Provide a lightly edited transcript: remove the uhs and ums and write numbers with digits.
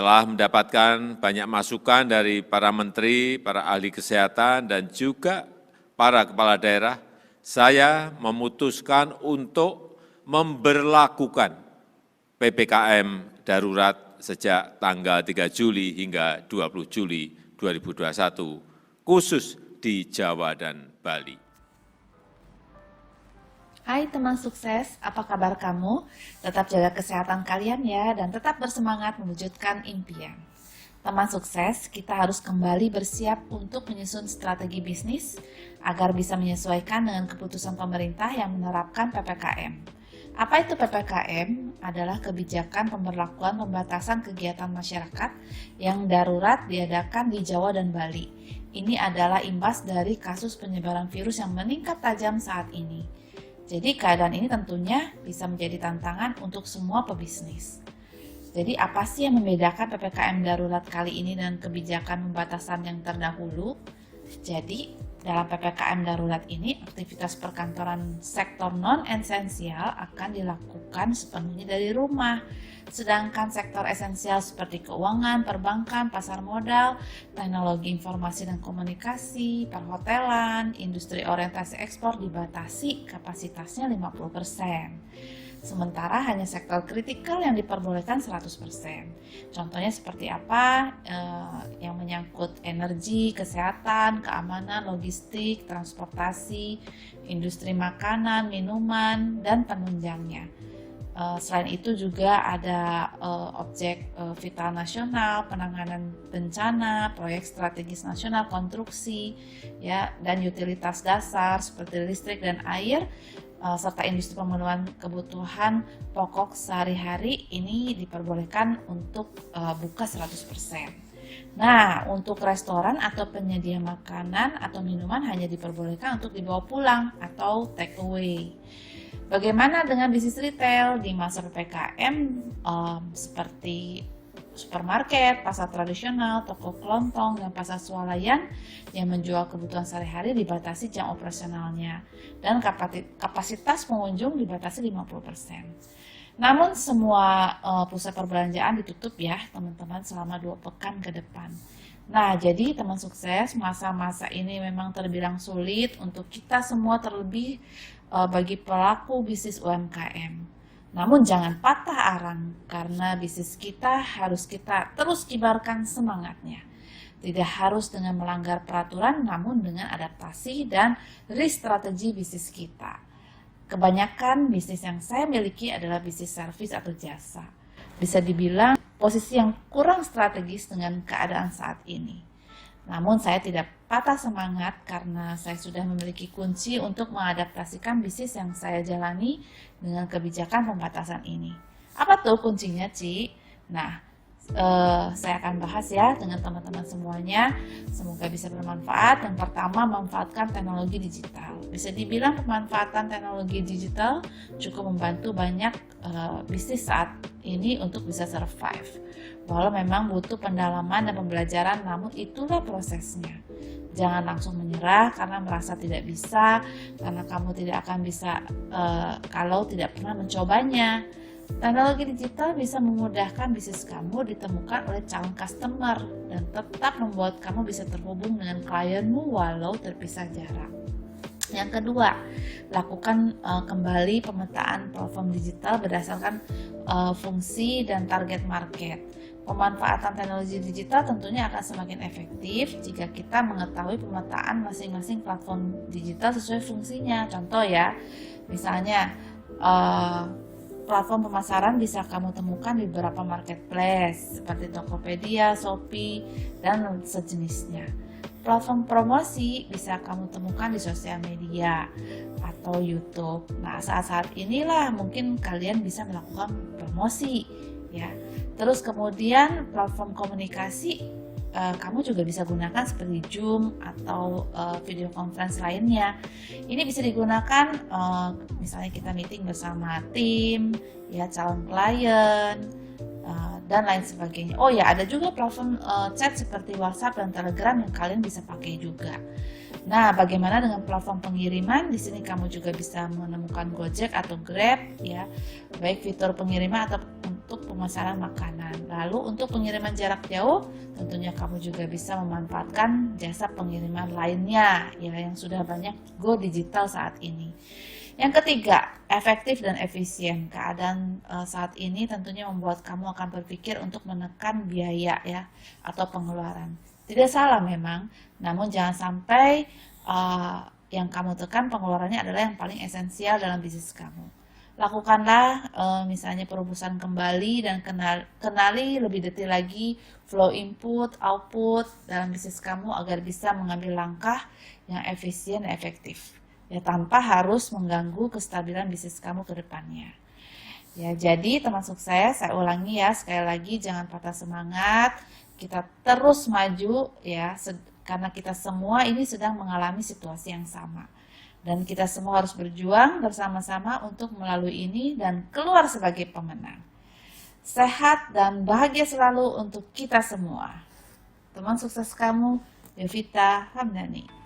Setelah mendapatkan banyak masukan dari para menteri, para ahli kesehatan, dan juga para kepala daerah, saya memutuskan untuk memberlakukan PPKM darurat sejak tanggal 3 Juli hingga 20 Juli 2021, khusus di Jawa dan Bali. Hai teman sukses, apa kabar kamu? Tetap jaga kesehatan kalian ya, dan tetap bersemangat mewujudkan impian. Teman sukses, kita harus kembali bersiap untuk menyusun strategi bisnis agar bisa menyesuaikan dengan keputusan pemerintah yang menerapkan PPKM. Apa itu PPKM? Adalah kebijakan pemberlakuan pembatasan kegiatan masyarakat yang darurat diadakan di Jawa dan Bali. Ini adalah imbas dari kasus penyebaran virus yang meningkat tajam saat ini. Jadi keadaan ini tentunya bisa menjadi tantangan untuk semua pebisnis. Jadi apa sih yang membedakan PPKM darurat kali ini dengan kebijakan pembatasan yang terdahulu? Jadi dalam PPKM darurat ini, aktivitas perkantoran sektor non-esensial akan dilakukan sepenuhnya dari rumah. Sedangkan sektor esensial seperti keuangan, perbankan, pasar modal, teknologi informasi dan komunikasi, perhotelan, industri orientasi ekspor dibatasi kapasitasnya 50%. Sementara hanya sektor kritikal yang diperbolehkan 100%. Contohnya seperti apa? Yang menyangkut energi, kesehatan, keamanan, logistik, transportasi, industri makanan, minuman, dan penunjangnya. Selain itu juga ada objek vital nasional, penanganan bencana, proyek strategis nasional, konstruksi, ya, dan utilitas dasar seperti listrik dan air, serta industri pemenuhan kebutuhan pokok sehari-hari ini diperbolehkan untuk buka 100%. Nah, untuk restoran atau penyedia makanan atau minuman hanya diperbolehkan untuk dibawa pulang atau take away. Bagaimana dengan bisnis retail di masa PPKM seperti supermarket, pasar tradisional, toko kelontong, dan pasar swalayan yang menjual kebutuhan sehari-hari dibatasi jam operasionalnya dan kapasitas pengunjung dibatasi 50%. Namun semua pusat perbelanjaan ditutup ya teman-teman selama 2 pekan ke depan. Nah, jadi teman sukses, masa-masa ini memang terbilang sulit untuk kita semua, terlebih bagi pelaku bisnis UMKM. Namun jangan patah arang, karena bisnis kita harus kita terus kibarkan semangatnya. Tidak harus dengan melanggar peraturan, namun dengan adaptasi dan restrategi bisnis kita. Kebanyakan bisnis yang saya miliki adalah bisnis servis atau jasa. Bisa dibilang posisi yang kurang strategis dengan keadaan saat ini. Namun saya tidak patah semangat karena saya sudah memiliki kunci untuk mengadaptasikan bisnis yang saya jalani dengan kebijakan pembatasan ini. Apa tuh kuncinya, Ci? Nah, saya akan bahas ya dengan teman-teman semuanya. Semoga bisa bermanfaat. Yang pertama, manfaatkan teknologi digital. Bisa dibilang pemanfaatan teknologi digital cukup membantu banyak bisnis saat ini untuk bisa survive. Walau memang butuh pendalaman dan pembelajaran, namun itulah prosesnya. Jangan langsung menyerah karena merasa tidak bisa, karena kamu tidak akan bisa kalau tidak pernah mencobanya. Teknologi digital bisa memudahkan bisnis kamu ditemukan oleh calon customer dan tetap membuat kamu bisa terhubung dengan klienmu walau terpisah jarak. Yang kedua, lakukan kembali pemetaan platform digital berdasarkan fungsi dan target market. Pemanfaatan teknologi digital tentunya akan semakin efektif jika kita mengetahui pemetaan masing-masing platform digital sesuai fungsinya. Contoh ya, misalnya platform pemasaran bisa kamu temukan di beberapa marketplace seperti Tokopedia, Shopee, dan sejenisnya. Platform promosi bisa kamu temukan di sosial media atau YouTube. Nah, saat-saat inilah mungkin kalian bisa melakukan promosi ya. Terus kemudian platform komunikasi kamu juga bisa gunakan seperti Zoom atau video conference lainnya. Ini bisa digunakan misalnya kita meeting bersama tim, ya calon klien, dan lain sebagainya. Oh ya, ada juga platform chat seperti WhatsApp dan Telegram yang kalian bisa pakai juga. Nah, bagaimana dengan platform pengiriman? Di sini kamu juga bisa menemukan Gojek atau Grab, ya, baik fitur pengiriman atau untuk pemasaran makanan. Lalu untuk pengiriman jarak jauh, tentunya kamu juga bisa memanfaatkan jasa pengiriman lainnya ya yang sudah banyak go digital saat ini. Yang ketiga, efektif dan efisien. Keadaan saat ini tentunya membuat kamu akan berpikir untuk menekan biaya ya atau pengeluaran. Tidak salah memang, namun jangan sampai yang kamu tekan pengeluarannya adalah yang paling esensial dalam bisnis kamu. Lakukanlah misalnya perumusan kembali dan kenali lebih detail lagi flow input, output dalam bisnis kamu agar bisa mengambil langkah yang efisien dan efektif. Ya, tanpa harus mengganggu kestabilan bisnis kamu ke depannya. Ya, jadi teman sukses, saya ulangi ya sekali lagi, jangan patah semangat. Kita terus maju ya, karena kita semua ini sedang mengalami situasi yang sama. Dan kita semua harus berjuang bersama-sama untuk melalui ini dan keluar sebagai pemenang. Sehat dan bahagia selalu untuk kita semua. Teman sukses kamu, Yovita Hamdani.